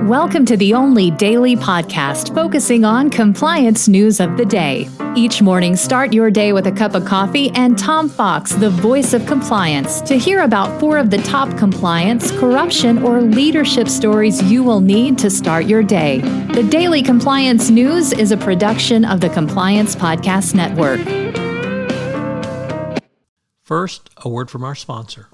Welcome to the only daily podcast focusing on compliance news of the day. Each morning, start your day with a cup of coffee and Tom Fox, the voice of compliance, to hear about 4 of the top compliance, corruption, or leadership stories you will need to start your day. The Daily Compliance News is a production of the Compliance Podcast Network. First, a word from our sponsor.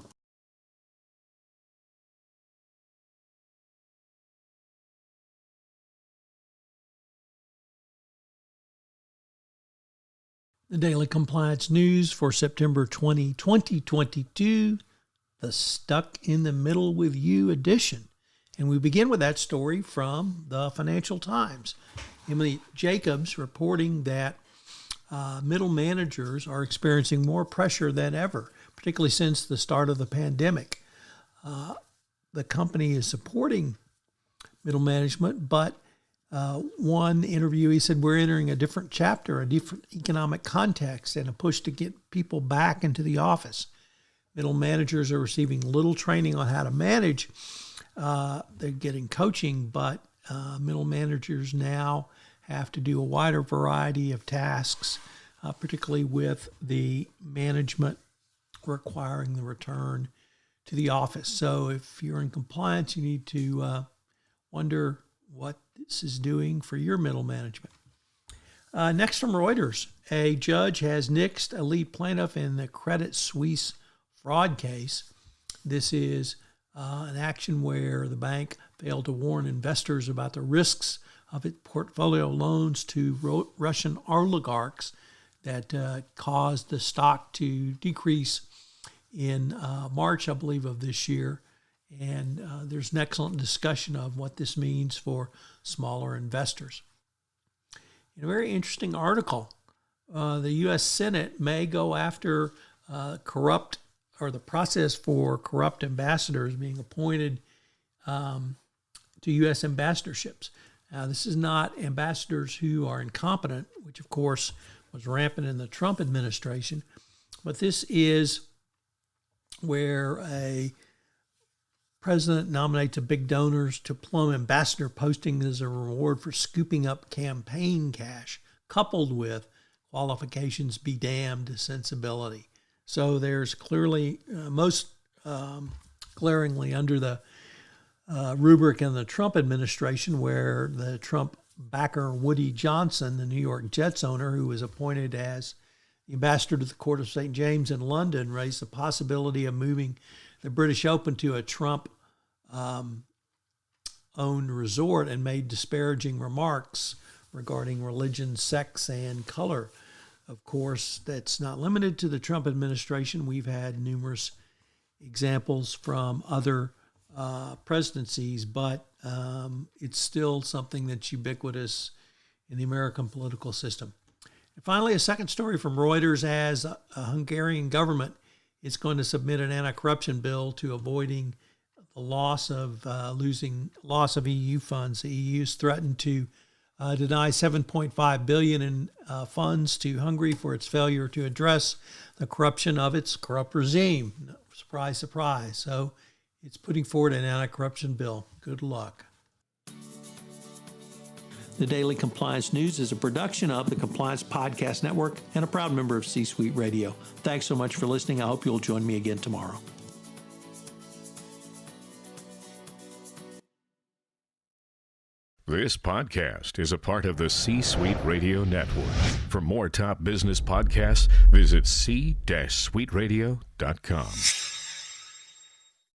The Daily Compliance News for September 20, 2022, the Stuck in the Middle with You edition. And we begin with that story from the Financial Times. Emily Jacobs reporting that middle managers are experiencing more pressure than ever, particularly since the start of the pandemic. The company is supporting middle management, but one interviewee said, we're entering a different chapter, a different economic context, and a push to get people back into the office. Middle managers are receiving little training on how to manage. They're getting coaching, but middle managers now have to do a wider variety of tasks, particularly with the management requiring the return to the office. So if you're in compliance, you need to wonder what this is doing for your middle management. Next from Reuters, a judge has nixed a lead plaintiff in the Credit Suisse fraud case. This is an action where the bank failed to warn investors about the risks of its portfolio loans to Russian oligarchs that caused the stock to decrease in March, I believe, of this year. And there's an excellent discussion of what this means for smaller investors. In a very interesting article, the U.S. Senate may go after the process for corrupt ambassadors being appointed to U.S. ambassadorships. Now, this is not ambassadors who are incompetent, which of course was rampant in the Trump administration, but this is where a president nominates big donors to plum ambassador posting as a reward for scooping up campaign cash, coupled with qualifications be damned sensibility. So there's clearly, most glaringly under the rubric in the Trump administration, where the Trump backer Woody Johnson, the New York Jets owner, who was appointed as the ambassador to the Court of St. James in London, raised the possibility of moving the British Open to a Trump-owned resort and made disparaging remarks regarding religion, sex, and color. Of course, that's not limited to the Trump administration. We've had numerous examples from other presidencies, but it's still something that's ubiquitous in the American political system. And finally, a second story from Reuters, as a Hungarian government is going to submit an anti-corruption bill to avoiding the loss of EU funds. The EU's threatened to deny $7.5 billion in funds to Hungary for its failure to address the corruption of its corrupt regime. Surprise, surprise. So it's putting forward an anti-corruption bill. Good luck. The Daily Compliance News is a production of the Compliance Podcast Network and a proud member of C-Suite Radio. Thanks so much for listening. I hope you'll join me again tomorrow. This podcast is a part of the C-Suite Radio Network. For more top business podcasts, visit c-suiteradio.com.